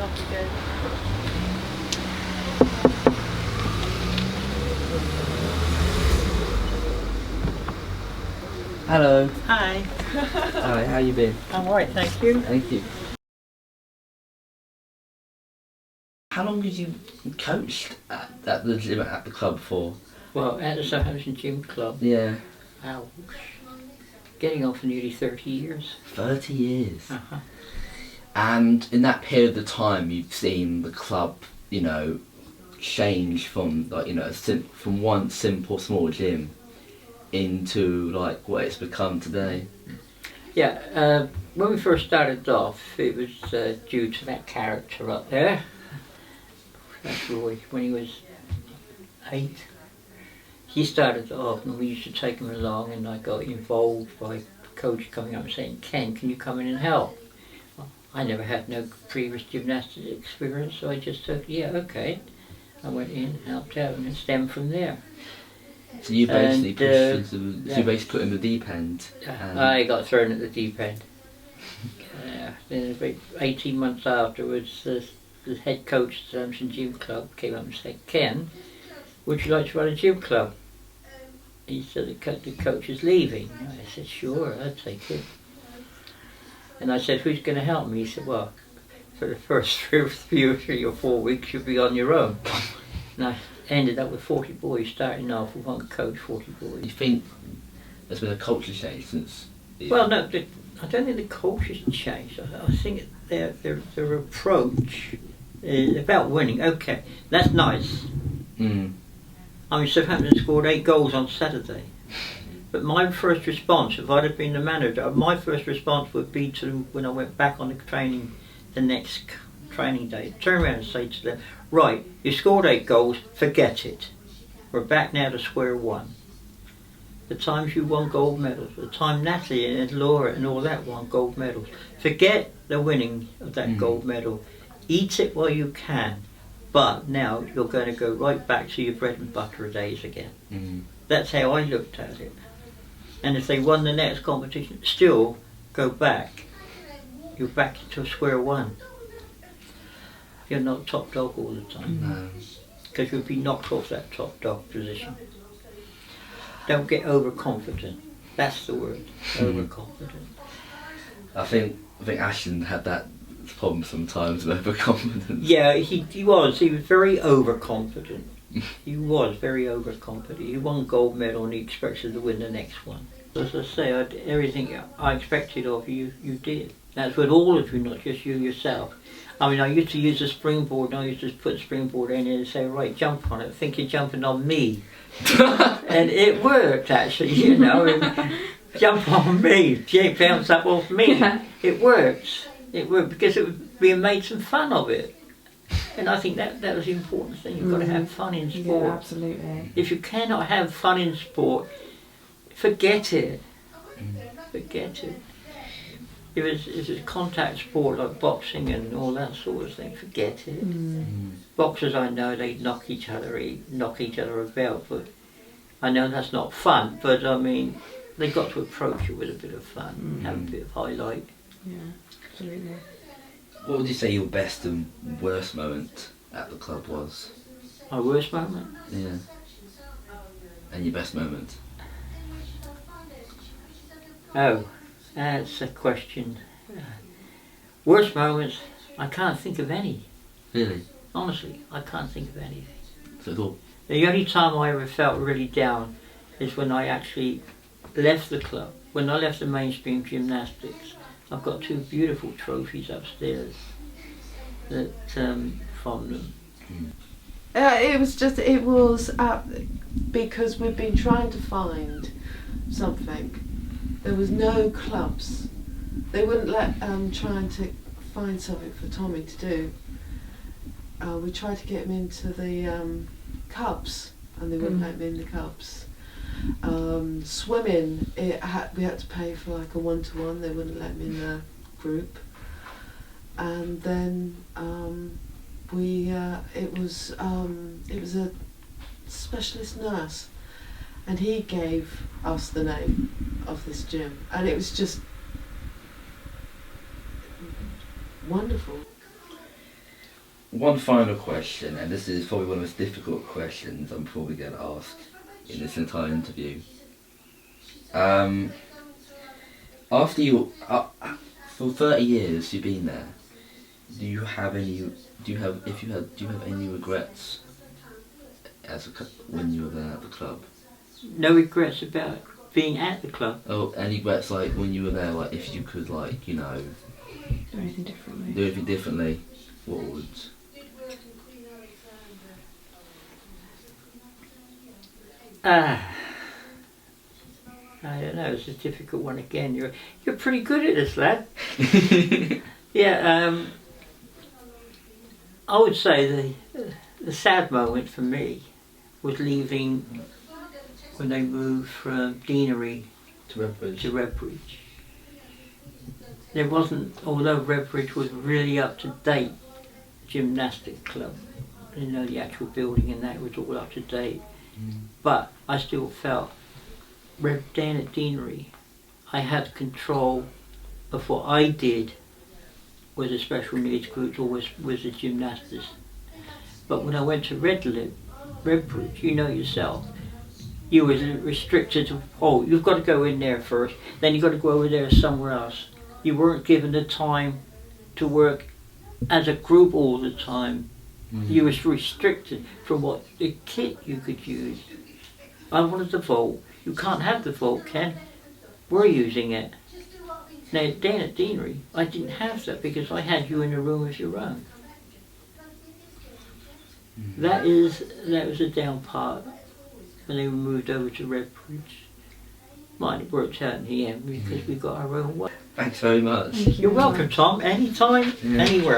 off we go. Hello. Hi. Hi, how you been? I'm alright, thank you. Thank you. How long did you coached at the gym at the club for? Well, at the Southampton Gym Club, Yeah. ouch, getting on for nearly 30 years. 30 years. Uh-huh. And in that period of time, you've seen the club, you know, change from like, you know, from one simple small gym into like what it's become today. Yeah, when we first started off, it was due to that character up there. That's Roy, when he was 8. He started off and we used to take him along, and I got involved by the coach coming up and saying, "Ken, can you come in and help?" Well, I never had no previous gymnastics experience, so I just said, yeah, okay. I went in, helped out, and it stemmed from there. So you basically And, so you basically put him in the deep end. I got thrown at the deep end. Then about 18 months afterwards, the head coach at the Southampton Gym Club came up and said, "Ken, would you like to run a gym club?" He said, the coach is leaving. I said, "Sure, I'd take it." And I said, "Who's going to help me?" He said, "Well, for the first 3 or 4 weeks you'll be on your own." And I ended up with 40 boys, starting off with one coach, 40 boys. You think there's been a culture change since? Well, no, I don't think the culture's changed. I think their approach is about winning. Okay, that's nice. Mm. I mean, Southampton scored 8 goals on Saturday. But my first response, if I'd have been the manager, my first response would be to, when I went back on the training, the next training day, turn around and say to them, "Right, you scored 8 goals, forget it. We're back now to square one. The times you won gold medals, the time Natalie and Laura and all that won gold medals, forget the winning of that gold medal. Eat it while you can. But now you're going to go right back to your bread and butter days again." Mm. That's how I looked at it. And if they won the next competition, still go back. You're back to square one. You're not top dog all the time. No. Because you'll be knocked off that top dog position. Don't get overconfident. That's the word. Overconfident. I think Ashton had that problem sometimes with overconfidence. Yeah, he was. He was very overconfident. He was very overconfident. He won gold medal and he expected to win the next one. As I say, everything I expected of you, you did. That's with all of you, not just you yourself. I mean, I used to use a springboard, and I used to put the springboard in and say, "Right, jump on it. I think you're jumping on me." And it worked, actually, you know. And jump on me. Bounce up off me. It worked. It worked because it was being made some fun of it. And I think that was the important thing. You've got to have fun in sport. Yeah, absolutely. If you cannot have fun in sport, forget it. Forget it. If it's a contact sport like boxing and all that sort of thing, forget it. Boxers, I know, they knock each other about, but I know that's not fun. But I mean, they've got to approach it with a bit of fun, have a bit of highlight. Yeah, absolutely. What would you say your best and worst moment at the club was? My worst moment? Yeah. And your best moment? Oh, that's a question. Worst moments, I can't think of any. Really? Honestly, I can't think of anything. So it's all... The only time I ever felt really down is when I actually left the club. When I left the mainstream gymnastics, I've got 2 beautiful trophies upstairs that from them. It was because we've been trying to find something. There was no clubs. They wouldn't let trying to find something for Tommy to do. We tried to get him into the Cubs, and they wouldn't let me in the Cubs. Swimming, we had to pay for like a 1-to-1. They wouldn't let me in the group. And then it was a specialist nurse, and he gave us the name of this gym, and it was just wonderful. one final question, and this is probably one of the most difficult questions I'm probably going to ask in this entire interview. After you, for 30 years you've been there, do you have any regrets when you were there at the club? No regrets about being at the club. Oh, any regrets like when you were there, like if you could like, you know, Do anything differently. do anything differently, what would? I don't know, it's a difficult one again. You're pretty good at this, lad. Yeah, I would say the sad moment for me was leaving when they moved from Deanery To Redbridge. to Redbridge. There wasn't, although Redbridge was really up to date gymnastic club, you know, the actual building and that was all up to date. But I still felt, down at Deanery, I had control of what I did with the special needs groups or with the gymnastics. But when I went to Redbridge, you know yourself, you were restricted to, oh, you've got to go in there first, then you've got to go over there somewhere else. You weren't given the time to work as a group all the time. You was restricted from what the kit you could use. I wanted the vault. You can't have the vault, Ken. We're using it. Now, down at Deanery, I didn't have that because I had you in a room of your own. That was a down part when they were moved over to Redbridge. Mine, it worked out in the end because we got our own way. Thanks very much. You're welcome, Tom. Anytime, anywhere.